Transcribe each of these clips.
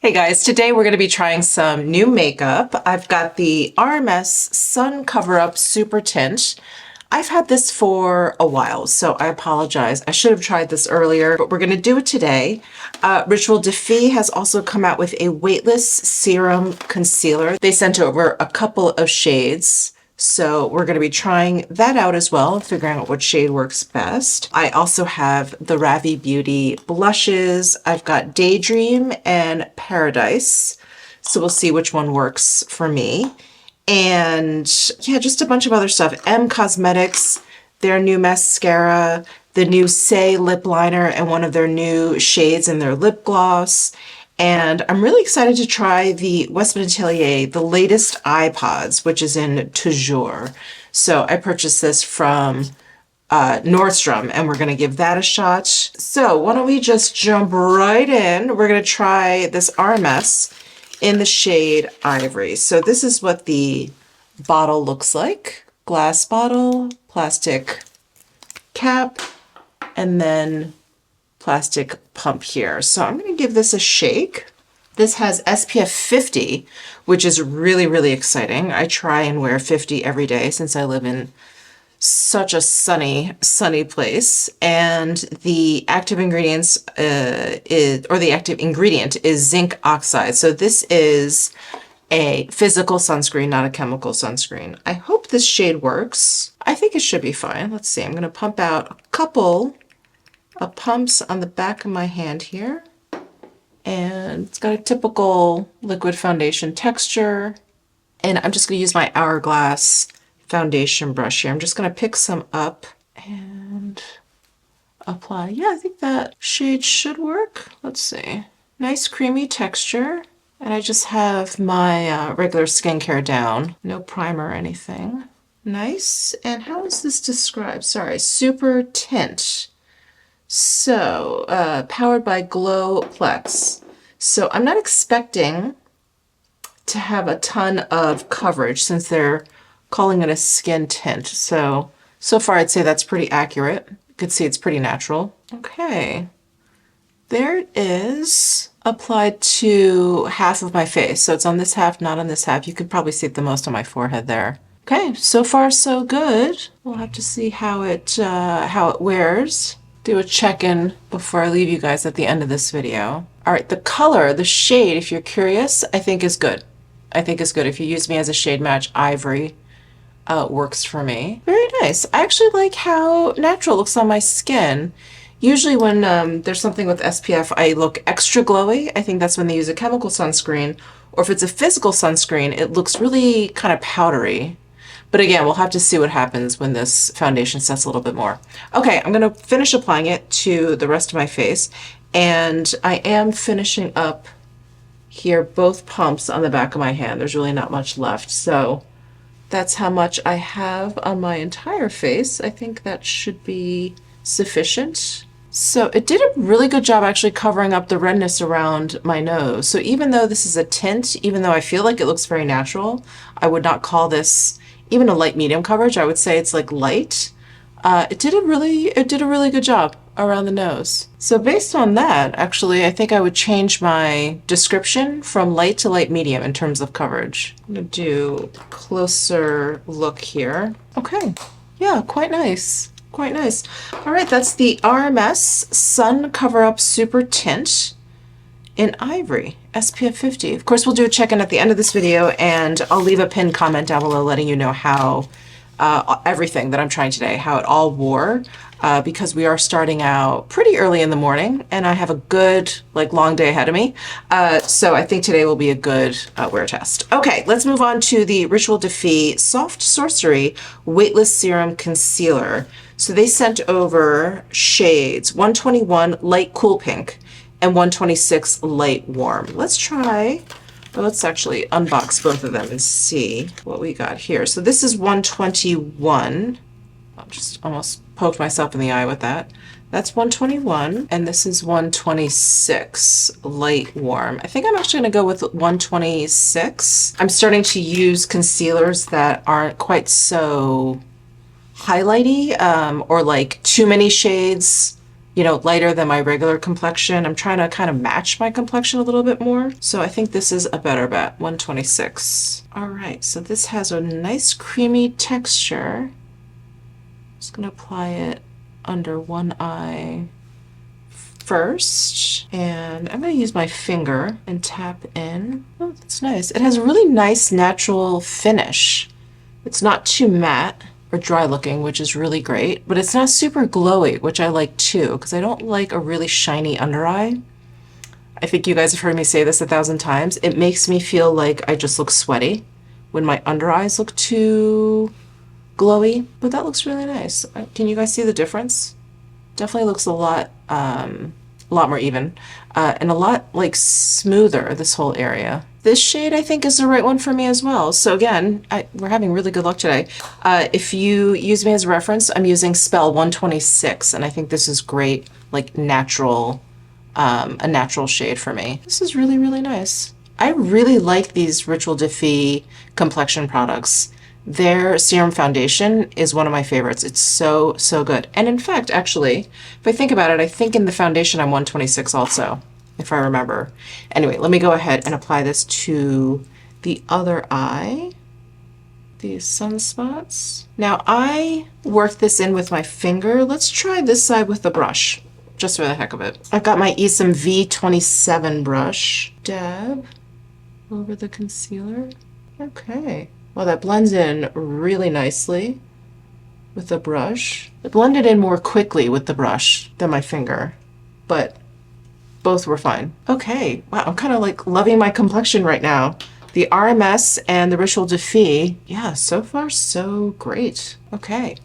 Hey guys, today we're going to be trying some new makeup. I've got the RMS Sun Cover Up Super Tint. I've had this for a while, so I apologize. I should have tried this earlier, but we're going to do it today. Ritual Defy has also come out with a weightless serum concealer. They sent over a couple of shades. So we're going to be trying that out as well, figuring out what shade works best. I also have the Ravi Beauty blushes. I've got Daydream and Paradise. So we'll see which one works for me. And yeah, just a bunch of other stuff. M Cosmetics, their new mascara, the new Saie lip liner, and one of their new shades in their lip gloss. And I'm really excited to try the Westman Atelier, the latest iPods, which is in Toujours. So I purchased this from Nordstrom, and we're going to give that a shot. So why don't we just jump right in? We're going to try this RMS in the shade Ivory. So this is what the bottle looks like. Glass bottle, plastic cap, and then plastic pump here. So I'm going to give this a shake. This has SPF 50, which is really, really exciting. I try and wear 50 every day since I live in such a sunny place. And the active ingredients the active ingredient is zinc oxide. So this is a physical sunscreen, not a chemical sunscreen. I hope this shade works. I think it should be fine. Let's see. I'm going to pump out a couple of pumps on the back of my hand here. And it's got a typical liquid foundation texture. And I'm just going to use my Hourglass foundation brush here. I'm just going to pick some up and apply. Yeah, I think that shade should work. Let's see. Nice creamy texture. And I just have my regular skincare down. No primer or anything. Nice. And how is this described? Sorry, super tint. So, powered by Glow Plex. So I'm not expecting to have a ton of coverage since they're calling it a skin tint. So far I'd say that's pretty accurate. You can see it's pretty natural. Okay, there it is, applied to half of my face. So it's on this half, not on this half. You could probably see it the most on my forehead there. Okay, so far so good. We'll have to see how it wears. Do a check-in before I leave you guys at the end of this video. All right, the color, the shade, if you're curious, I think is good. I think is good. If you use me as a shade match, Ivory works for me. Very nice. I actually like how natural it looks on my skin. Usually when there's something with SPF, I look extra glowy. I think that's when they use a chemical sunscreen. Or if it's a physical sunscreen, it looks really kind of powdery. But again, we'll have to see what happens when this foundation sets a little bit more. Okay, I'm going to finish applying it to the rest of my face. And I am finishing up here both pumps on the back of my hand. There's really not much left. So that's how much I have on my entire face. I think that should be sufficient. So it did a really good job actually covering up the redness around my nose. So even though this is a tint, even though I feel like it looks very natural, I would not call this even a light medium coverage. I would say it's like light. It did a really good job around the nose. So based on that, actually, I think I would change my description from light to light medium in terms of coverage. I'm gonna do a closer look here. Okay, yeah, quite nice, quite nice. All right, that's the RMS Sun Cover Up Super Tint in Ivory, SPF 50. Of course, we'll do a check-in at the end of this video, and I'll leave a pinned comment down below letting you know how everything that I'm trying today, how it all wore, because we are starting out pretty early in the morning, and I have a good, long day ahead of me. So I think today will be a good wear test. Okay, let's move on to the Ritual Defy Soft Sorcery Weightless Serum Concealer. So they sent over shades 121 Light Cool Pink and 126 Light Warm. Let's actually unbox both of them and see what we got here. So this is 121. I just almost poked myself in the eye with that. That's 121, and this is 126 Light Warm. I think I'm actually gonna go with 126. I'm starting to use concealers that aren't quite so highlighty or like too many shades you know, lighter than my regular complexion. I'm trying to kind of match my complexion a little bit more. So I think this is a better bet, 126. All right, so this has a nice creamy texture. Just gonna apply it under one eye first, and I'm going to use my finger and tap in. Oh, that's nice. It has a really nice natural finish. It's not too matte or dry looking, which is really great, but it's not super glowy, which I like too, because I don't like a really shiny under eye. I think you guys have heard me say this 1,000 times. It makes me feel like I just look sweaty when my under eyes look too glowy, but that looks really nice. Can you guys see the difference? Definitely looks a lot more even, and a lot like smoother, this whole area. This shade I think is the right one for me as well. So again, we're having really good luck today. If you use me as a reference, I'm using Spell 126, and I think this is great, like natural, a natural shade for me. This is really, really nice. I really like these Ritual Defy complexion products. Their serum foundation is one of my favorites. It's so, so good. And in fact, actually, if I think about it, I think in the foundation I'm 126 also, if I remember. Anyway, let me go ahead and apply this to the other eye, these sunspots. Now I worked this in with my finger. Let's try this side with the brush, just for the heck of it. I've got my Esom V27 brush. Dab over the concealer. Okay. Well, that blends in really nicely with the brush. It blended in more quickly with the brush than my finger, but both were fine. Okay, wow, I'm kind of like loving my complexion right now. The RMS and the Ritual Defy, yeah, so far so great. Okay.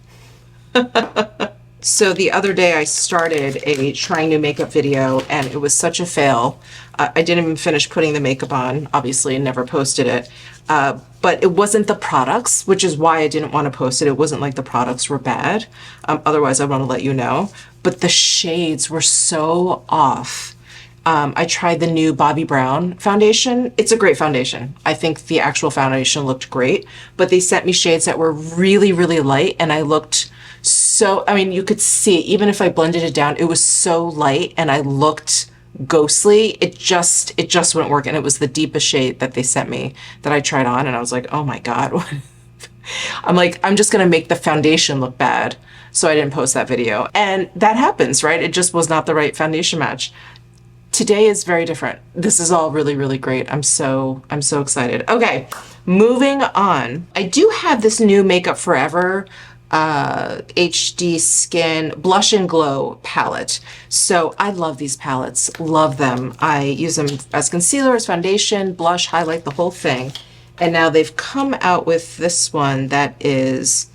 So the other day I started a trying new makeup video and it was such a fail. I didn't even finish putting the makeup on, obviously, and never posted it. But it wasn't the products, which is why I didn't want to post it. It wasn't like the products were bad. Otherwise, I want to let you know. But the shades were so off. I tried the new Bobbi Brown foundation. It's a great foundation. I think the actual foundation looked great, but they sent me shades that were really, really light, and I looked so, I mean, you could see, even if I blended it down, it was so light and I looked ghostly. It just wouldn't work. And it was the deepest shade that they sent me that I tried on, and I was like, oh my God. I'm like, I'm just gonna make the foundation look bad. So I didn't post that video. And that happens, right? It just was not the right foundation match. Today is very different. This is all really, really great. I'm so excited. Okay, moving on. I do have this new Makeup Forever HD Skin Blush and Glow palette. So I love these palettes, love them. I use them as concealer, as foundation, blush, highlight, the whole thing. And now they've come out with this one that is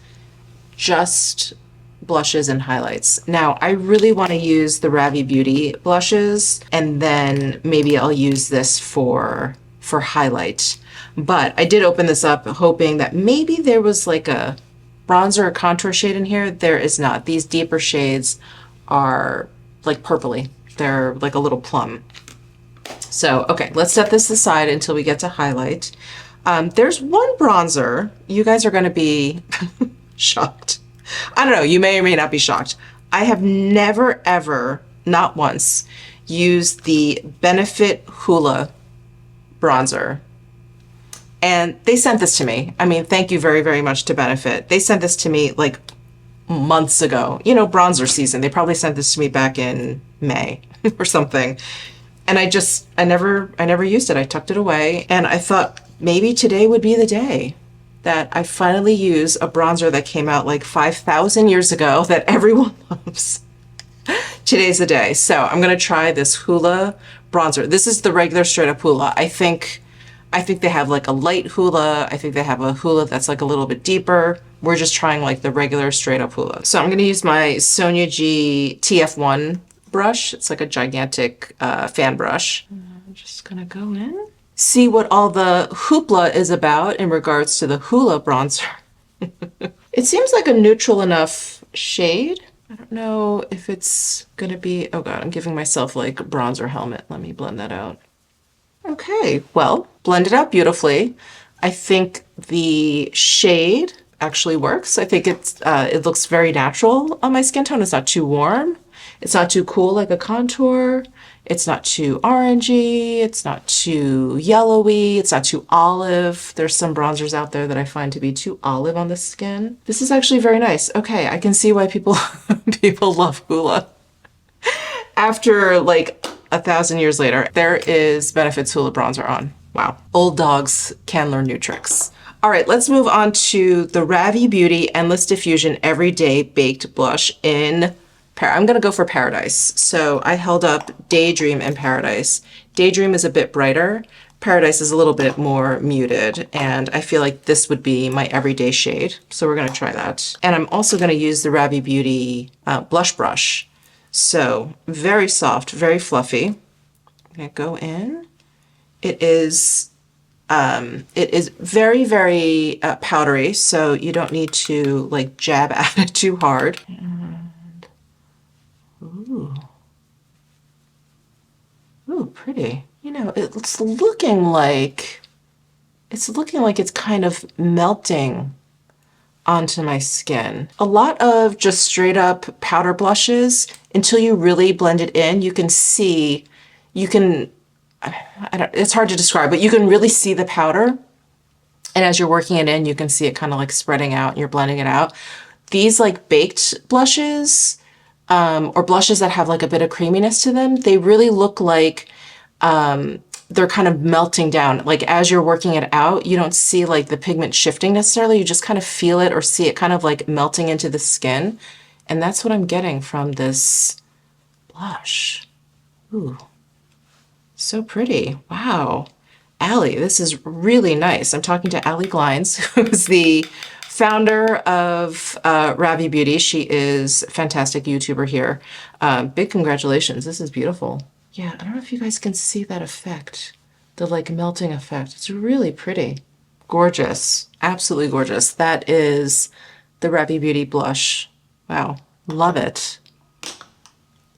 just blushes and highlights. Now I really want to use the Ravi Beauty blushes, and then maybe I'll use this for highlight. But I did open this up hoping that maybe there was like a bronzer or contour shade in here. There is not. These deeper shades are like purpley. They're like a little plum. So, okay, let's set this aside until we get to highlight. There's one bronzer. You guys are going to be shocked. I don't know. You may or may not be shocked. I have never, ever, not once, used the Benefit Hoola bronzer. And they sent this to me. I mean, thank you very, very much to Benefit. They sent this to me like months ago. You know, bronzer season. They probably sent this to me back in May or something. And I never used it. I tucked it away. And I thought maybe today would be the day that I finally use a bronzer that came out like 5,000 years ago that everyone loves. Today's the day. So I'm going to try this Hoola bronzer. This is the regular straight up Hoola. I think they have like a light Hoola. I think they have a Hoola that's like a little bit deeper. We're just trying like the regular straight up Hoola. So I'm going to use my Sonia G TF1 brush. It's like a gigantic fan brush. I'm just going to go in. See what all the hoopla is about in regards to the Hoola bronzer. It seems like a neutral enough shade. I don't know if it's going to be, oh God, I'm giving myself like bronzer helmet. Let me blend that out. Okay, well, blended out beautifully. I think the shade actually works. I think it looks very natural on my skin tone. It's not too warm. It's not too cool like a contour. It's not too orangey. It's not too yellowy. It's not too olive. There's some bronzers out there that I find to be too olive on the skin. This is actually very nice. Okay, I can see why people people love Hoola. After like 1,000 years later, there is Benefit's Hoola bronzer on. Wow. Old dogs can learn new tricks. All right, let's move on to the Ravi Beauty Endless Diffusion Everyday Baked Blush in I'm going to go for Paradise. So I held up Daydream and Paradise. Daydream is a bit brighter. Paradise is a little bit more muted, and I feel like this would be my everyday shade. So we're going to try that. And I'm also going to use the Ravi Beauty blush brush. So very soft, very fluffy. I'm going to go in. It is very, very powdery, so you don't need to like jab at it too hard. Ooh. Ooh, pretty. You know, it's looking like it's kind of melting onto my skin. A lot of just straight up powder blushes, until you really blend it in, you can see, it's hard to describe, but you can really see the powder. And as you're working it in, you can see it kind of like spreading out and you're blending it out. These like baked blushes, or blushes that have like a bit of creaminess to them, they really look like they're kind of melting down. Like as you're working it out, you don't see like the pigment shifting necessarily. You just kind of feel it or see it kind of like melting into the skin. And that's what I'm getting from this blush. Ooh, so pretty. Wow. Allie, this is really nice. I'm talking to Allie Glines, who's the founder of Ravi Beauty. She is a fantastic YouTuber here. Big congratulations. This is beautiful. Yeah, I don't know if you guys can see that effect, the like melting effect. It's really pretty. Gorgeous. Absolutely gorgeous. That is the Ravi Beauty blush. Wow. Love it.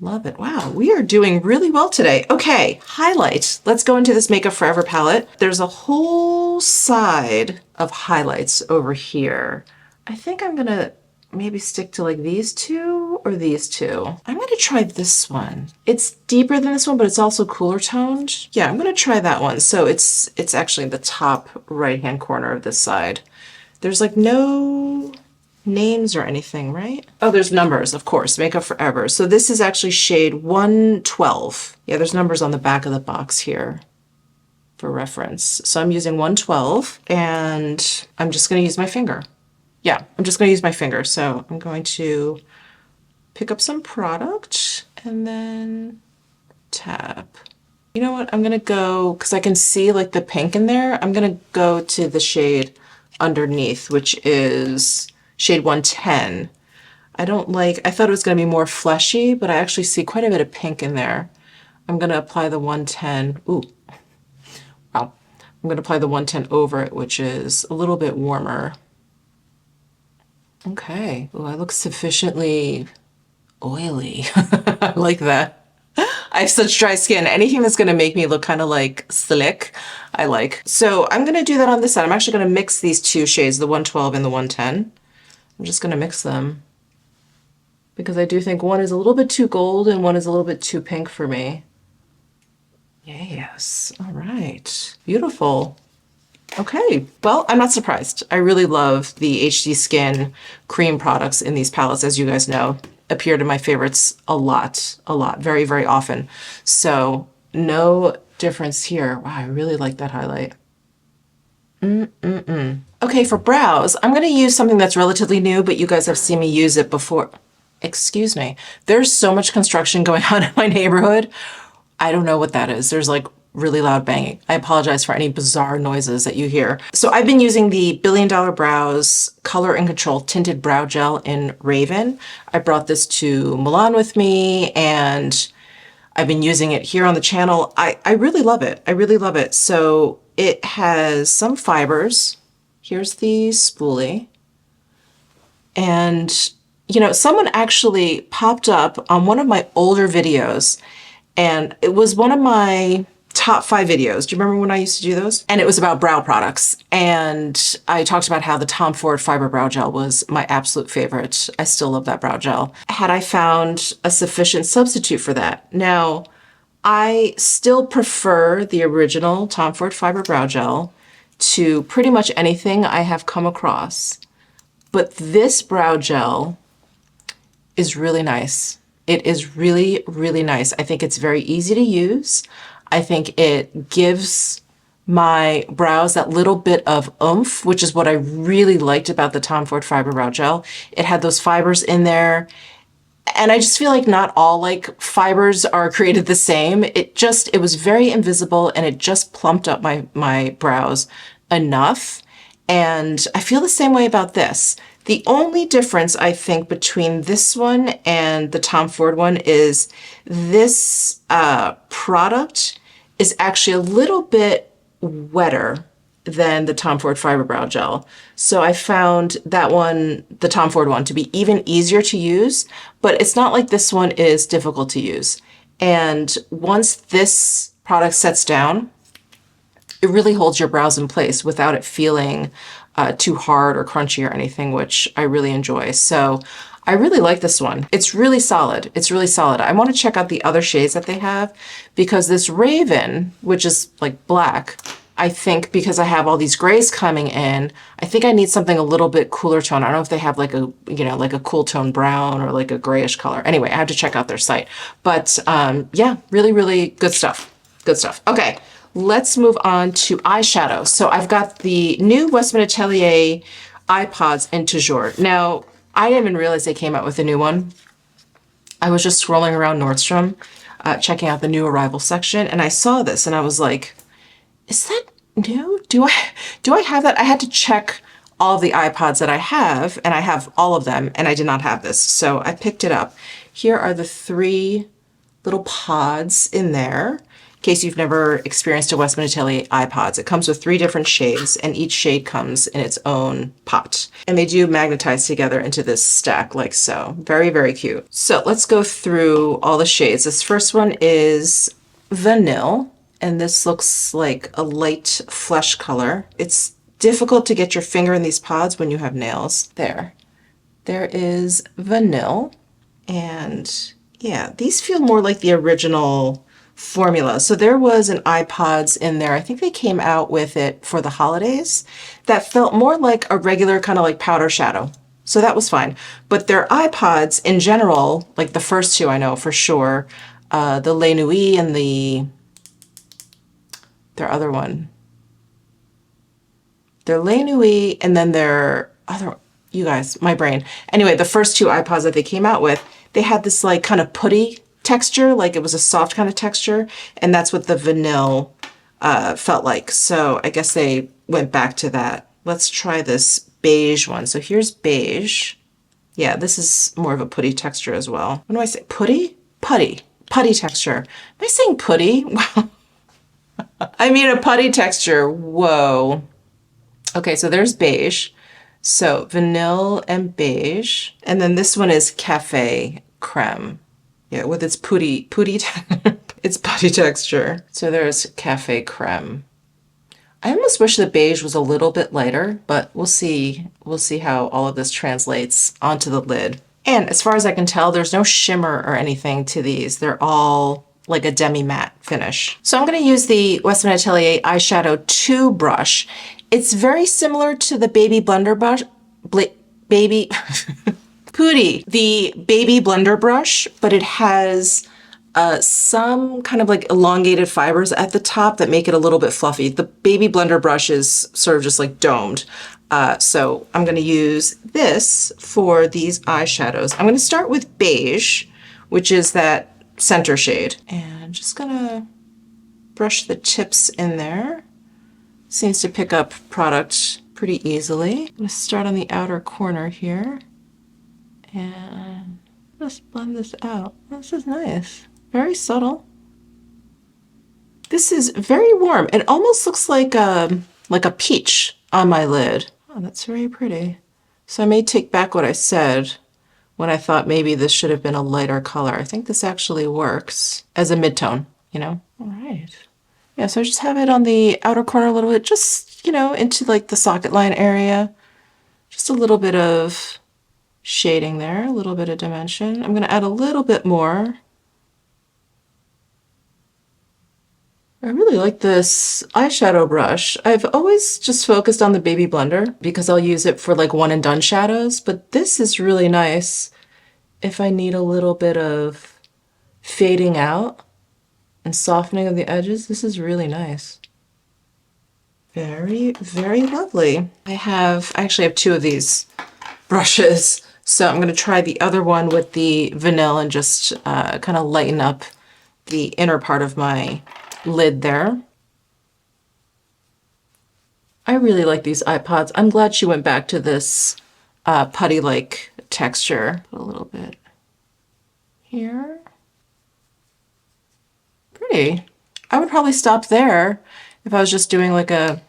Love it. Wow, we are doing really well today. Okay, highlight. Let's go into this Makeup Forever palette. There's a whole side of highlights over here. I think I'm gonna maybe stick to like these two or these two. I'm gonna try this one. It's deeper than this one, but it's also cooler toned. Yeah, I'm gonna try that one. So it's actually the top right-hand corner of this side. There's like no names or anything, right? Oh, there's numbers, of course, Makeup Forever. So this is actually shade 112. Yeah, there's numbers on the back of the box here for reference. So I'm using 112 and I'm just gonna use my finger. Yeah, I'm just gonna use my finger. So I'm going to pick up some product and then tap. You know what, I'm gonna go, because I can see like the pink in there, I'm gonna go to the shade underneath, which is shade 110. I thought it was going to be more fleshy, but I actually see quite a bit of pink in there. I'm going to apply the 110. Ooh, wow. I'm going to apply the 110 over it, which is a little bit warmer. Okay. Ooh, I look sufficiently oily. I like that. I have such dry skin. Anything that's going to make me look kind of like slick, I like. So I'm going to do that on this side. I'm actually going to mix these two shades, the 112 and the 110. I'm just going to mix them because I do think one is a little bit too gold and one is a little bit too pink for me. Yes. All right. Beautiful. Okay. Well, I'm not surprised. I really love the HD Skin cream products in these palettes, as you guys know, appear to my favorites a lot, very, very often. So no difference here. Wow, I really like that highlight. Okay, for brows, I'm going to use something that's relatively new, but you guys have seen me use it before. Excuse me. There's so much construction going on in my neighborhood. I don't know what that is. There's like really loud banging. I apologize for any bizarre noises that you hear. So I've been using the Billion Dollar Brows Color and Control Tinted Brow Gel in Raven. I brought this to Milan with me and I've been using it here on the channel. I really love it. I really love it. So it has some fibers. Here's the spoolie. And, you know, someone actually popped up on one of my older videos, and it was one of my top 5 videos. Do you remember when I used to do those? And it was about brow products. And I talked about how the Tom Ford Fiber Brow Gel was my absolute favorite. I still love that brow gel. Had I found a sufficient substitute for that? Now, I still prefer the original Tom Ford Fiber Brow Gel to pretty much anything I have come across. But this brow gel is really nice. It is really, really nice. I think it's very easy to use. I think it gives my brows that little bit of oomph, which is what I really liked about the Tom Ford Fiber Brow Gel. It had those fibers in there. And I just feel like not all like fibers are created the same. It was very invisible and it just plumped up my brows enough. And I feel the same way about this. The only difference I think between this one and the Tom Ford one is this product is actually a little bit wetter than the Tom Ford Fiber Brow Gel. So I found that one, the Tom Ford one, to be even easier to use, but it's not like this one is difficult to use. And once this product sets down, it really holds your brows in place without it feeling too hard or crunchy or anything, which I really enjoy. So I really like this one. It's really solid. It's really solid. I want to check out the other shades that they have because this Raven, which is like black, I think because I have all these grays coming in, I think I need something a little bit cooler tone. I don't know if they have like a, like a cool tone brown or like a grayish color. Anyway, I have to check out their site. But yeah, really, really good stuff. Good stuff. Okay. Let's move on to eyeshadow. So I've got the new Westman Atelier iPods in Toujours. Now, I didn't even realize they came out with a new one. I was just scrolling around Nordstrom, checking out the new arrival section, and I saw this and I was like, is that new? Do I have that? I had to check all of the iPods that I have, and I have all of them, and I did not have this. So I picked it up. Here are the 3 little pods in there. In case you've never experienced a Westman Atelier iPods, it comes with 3 different shades and each shade comes in its own pot. And they do magnetize together into this stack like so. Very, very cute. So let's go through all the shades. This first one is Vanille, and this looks like a light flesh color. It's difficult to get your finger in these pods when you have nails. There is Vanille, and yeah, these feel more like the original formula. So there was an iPods in there. I think they came out with it for the holidays that felt more like a regular kind of like powder shadow. So that was fine. But their iPods in general, like the first 2 I know for sure, the Les Nuits and their other one. Their Les Nuits and then their other, you guys, my brain. Anyway, the first 2 iPods that they came out with, they had this like kind of putty texture, like it was a soft kind of texture, and that's what the Vanille felt like. So I guess they went back to that. Let's try this beige one. So here's beige. Yeah, this is more of a putty texture as well. What do I say? Putty? Putty. Putty texture. Am I saying putty? Wow. I mean a putty texture. Whoa. Okay, so there's beige. So vanille and beige. And then this one is cafe creme. Yeah, with its its putty texture. So there's cafe creme. I almost wish the beige was a little bit lighter, but we'll see. We'll see how all of this translates onto the lid. And as far as I can tell, there's no shimmer or anything to these. They're all like a demi-matte finish. So I'm going to use the Westman Atelier eyeshadow 2 brush. It's very similar to the Baby Blender brush, Baby Pooty, the Baby Blender brush, but it has some kind of like elongated fibers at the top that make it a little bit fluffy. The Baby Blender brush is sort of just like domed. So I'm going to use this for these eyeshadows. I'm going to start with beige, which is that center shade. And just going to brush the tips in there. Seems to pick up product pretty easily. I'm going to start on the outer corner here. And just blend this out. This is nice. Very subtle. This is very warm. It almost looks like a peach on my lid. Oh, that's very pretty. So I may take back what I said when I thought maybe this should have been a lighter color. I think this actually works as a mid-tone, you know? All right. Yeah, so I just have it on the outer corner a little bit, just, you know, into like the socket line area. Just a little bit of shading there, a little bit of dimension. I'm going to add a little bit more. I really like this eyeshadow brush. I've always just focused on the Baby Blender because I'll use it for like one and done shadows, but this is really nice if I need a little bit of fading out and softening of the edges. This is really nice. Very, very lovely. I actually have two of these brushes, so I'm going to try the other one with the vanilla and just kind of lighten up the inner part of my lid there. I really like these iPods. I'm glad she went back to this putty-like texture. Put a little bit here. Pretty. I would probably stop there if I was just doing like a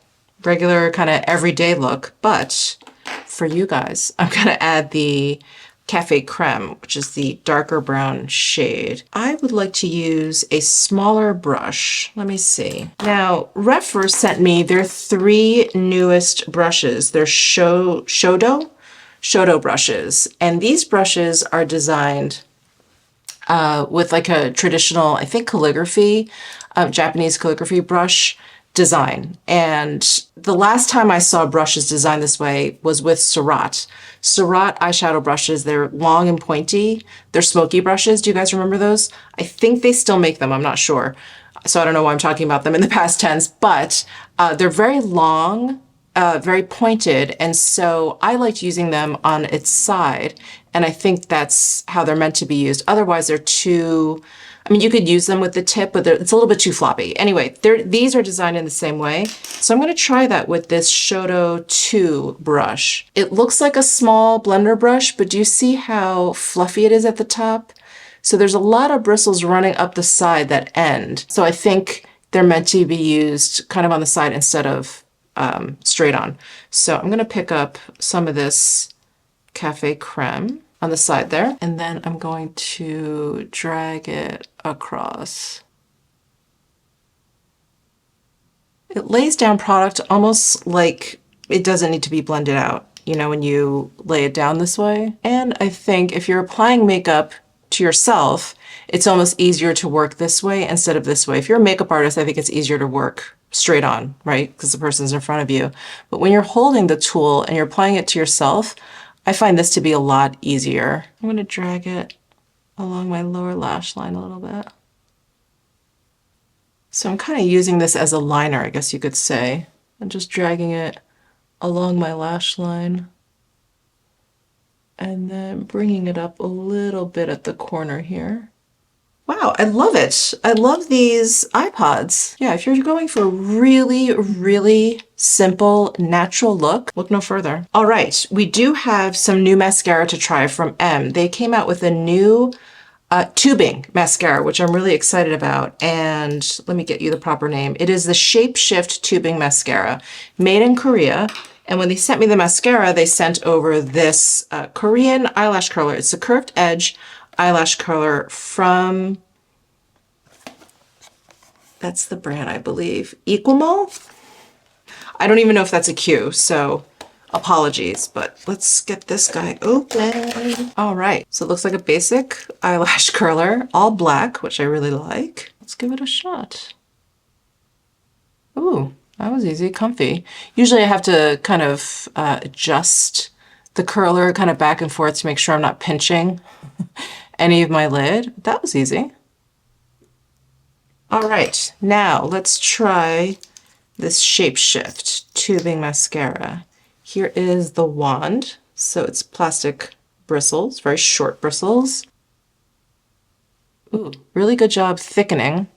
regular kind of everyday look, but for you guys, I'm gonna add the Cafe Creme, which is the darker brown shade. I would like to use a smaller brush. Let me see. Now, Refer sent me their three newest brushes. They're Shodo brushes. And these brushes are designed with like a traditional, I think, calligraphy, Japanese calligraphy brush design. And the last time I saw brushes designed this way was with Surratt. Surratt eyeshadow brushes, they're long and pointy. They're smoky brushes. Do you guys remember those? I think they still make them. I'm not sure. So I don't know why I'm talking about them in the past tense, but they're very long, very pointed. And so I liked using them on its side. And I think that's how they're meant to be used. Otherwise, they're too, I mean, you could use them with the tip, but it's a little bit too floppy. Anyway, these are designed in the same way. So I'm going to try that with this Shodo 2 brush. It looks like a small blender brush, but do you see how fluffy it is at the top? So there's a lot of bristles running up the side that end. So I think they're meant to be used kind of on the side instead of straight on. So I'm going to pick up some of this Cafe Creme on the side there, and then I'm going to drag it across. It lays down product almost like it doesn't need to be blended out, you know, when you lay it down this way. And I think if you're applying makeup to yourself, it's almost easier to work this way instead of this way. If you're a makeup artist, I think it's easier to work straight on, right? Because the person's in front of you. But when you're holding the tool and you're applying it to yourself, I find this to be a lot easier. I'm going to drag it along my lower lash line a little bit. So I'm kind of using this as a liner, I guess you could say. I'm just dragging it along my lash line and then bringing it up a little bit at the corner here. Wow, I love it. I love these iPods. Yeah, if you're going for a really, really simple, natural look no further. All right, we do have some new mascara to try from M. They came out with a new tubing mascara, which I'm really excited about. And let me get you the proper name. It is the Shape Shift Tubing Mascara, made in Korea. And when they sent me the mascara, they sent over this Korean eyelash curler. It's a curved edge eyelash curler from, that's the brand, I believe, Equimo. I don't even know if that's a Q, so apologies, but let's get this guy open. All right, so it looks like a basic eyelash curler, all black, which I really like. Let's give it a shot. Ooh, that was easy, comfy. Usually I have to kind of adjust the curler kind of back and forth to make sure I'm not pinching any of my lid. That was easy. All right, now let's try this Shape Shift Tubing Mascara. Here is the wand. So it's plastic bristles, very short bristles. Ooh, really good job thickening.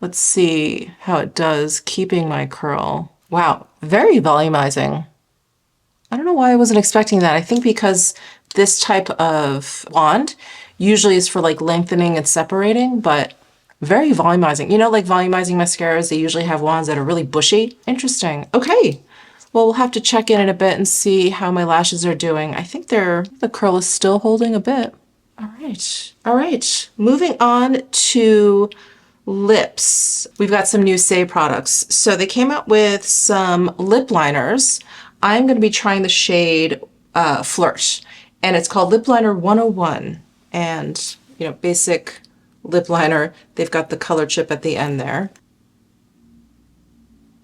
Let's see how it does keeping my curl. Wow, very volumizing. I don't know why I wasn't expecting that. I think because this type of wand usually is for like lengthening and separating, but very volumizing. You know, like volumizing mascaras, they usually have wands that are really bushy. Interesting. Okay. Well, we'll have to check in a bit and see how my lashes are doing. I think the curl is still holding a bit. All right. All right. Moving on to lips. We've got some new Saie products. So they came out with some lip liners. I'm going to be trying the shade Flirt, and it's called Lip Liner 101. And, you know, basic lip liner. They've got the color chip at the end there.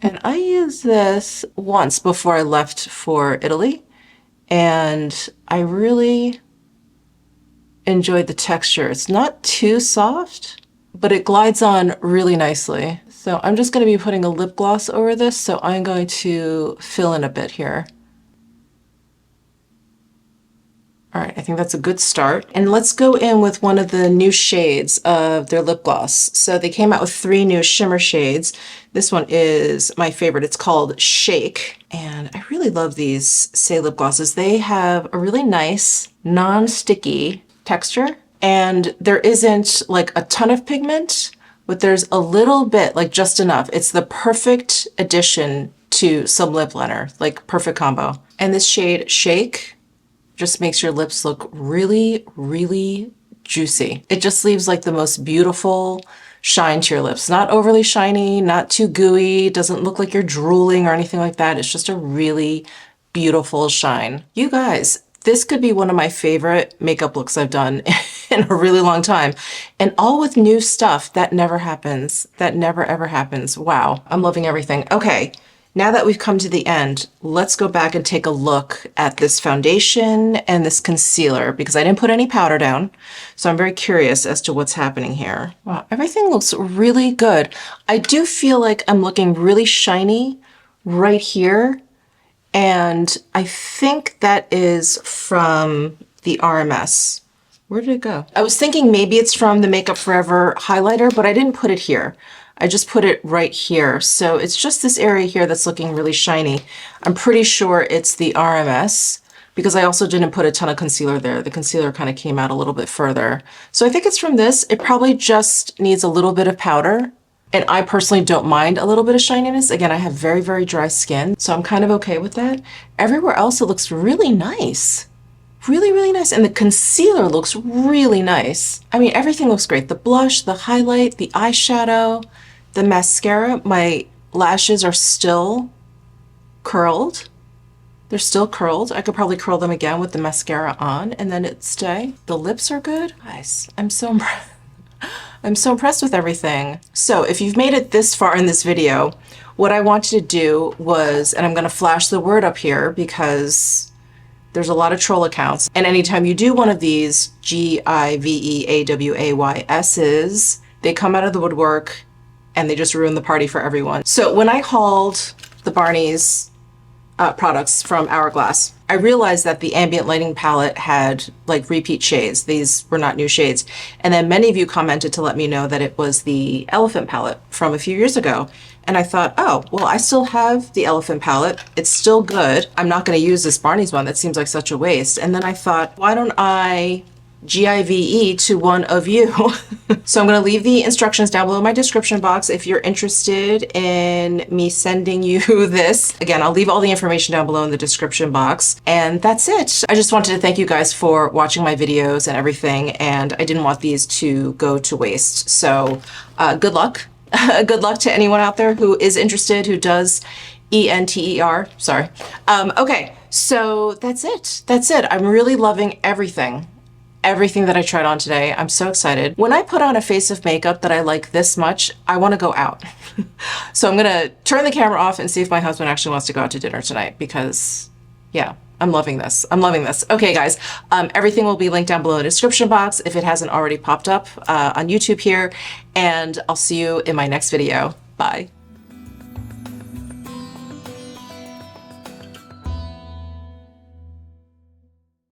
And I used this once before I left for Italy, and I really enjoyed the texture. It's not too soft, but it glides on really nicely. So I'm just going to be putting a lip gloss over this, so I'm going to fill in a bit here. All right, I think that's a good start. And let's go in with one of the new shades of their lip gloss. So they came out with 3 new shimmer shades. This one is my favorite. It's called Shake. And I really love these Saie lip glosses. They have a really nice non-sticky texture. And there isn't like a ton of pigment, but there's a little bit, like just enough. It's the perfect addition to some lip liner, like perfect combo. And this shade Shake just makes your lips look really, really juicy. It just leaves like the most beautiful shine to your lips. Not overly shiny, not too gooey, doesn't look like you're drooling or anything like that. It's just a really beautiful shine. You guys, this could be one of my favorite makeup looks I've done in a really long time. And all with new stuff. That never happens. That never ever happens. Wow, I'm loving everything. Okay. Now that we've come to the end, let's go back and take a look at this foundation and this concealer, because I didn't put any powder down. So I'm very curious as to what's happening here. Wow, everything looks really good. I do feel like I'm looking really shiny right here. And I think that is from the RMS. Where did it go? I was thinking maybe it's from the Makeup Forever highlighter, but I didn't put it here. I just put it right here. So it's just this area here that's looking really shiny. I'm pretty sure it's the RMS because I also didn't put a ton of concealer there. The concealer kind of came out a little bit further. So I think it's from this. It probably just needs a little bit of powder. And I personally don't mind a little bit of shininess. Again, I have very, very dry skin, so I'm kind of okay with that. Everywhere else, it looks really nice. Really, really nice. And the concealer looks really nice. I mean, everything looks great. The blush, the highlight, the eyeshadow, the mascara. My lashes are still curled. They're still curled. I could probably curl them again with the mascara on and then it'd stay. The lips are good. Guys, I'm so impressed with everything. So if you've made it this far in this video, what I wanted to do was, and I'm gonna flash the word up here because there's a lot of troll accounts. And anytime you do one of these GIVEAWAYS's, they come out of the woodwork and they just ruin the party for everyone. So when I hauled the Barneys products from Hourglass, I realized that the ambient lighting palette had like repeat shades. These were not new shades. And then many of you commented to let me know that it was the elephant palette from a few years ago. And I thought, oh, well, I still have the elephant palette. It's still good. I'm not going to use this Barneys one. That seems like such a waste. And then I thought, why don't I GIVE to one of you? So I'm going to leave the instructions down below in my description box if you're interested in me sending you this. Again, I'll leave all the information down below in the description box. And that's it. I just wanted to thank you guys for watching my videos and everything. And I didn't want these to go to waste. So good luck. Good luck to anyone out there who is interested, who does ENTER. Sorry. Okay, so that's it. That's it. I'm really loving everything that I tried on today. I'm so excited. When I put on a face of makeup that I like this much, I want to go out. So I'm gonna turn the camera off and see if my husband actually wants to go out to dinner tonight because, yeah, I'm loving this. I'm loving this. Okay, guys, everything will be linked down below in the description box if it hasn't already popped up on YouTube here, and I'll see you in my next video. Bye.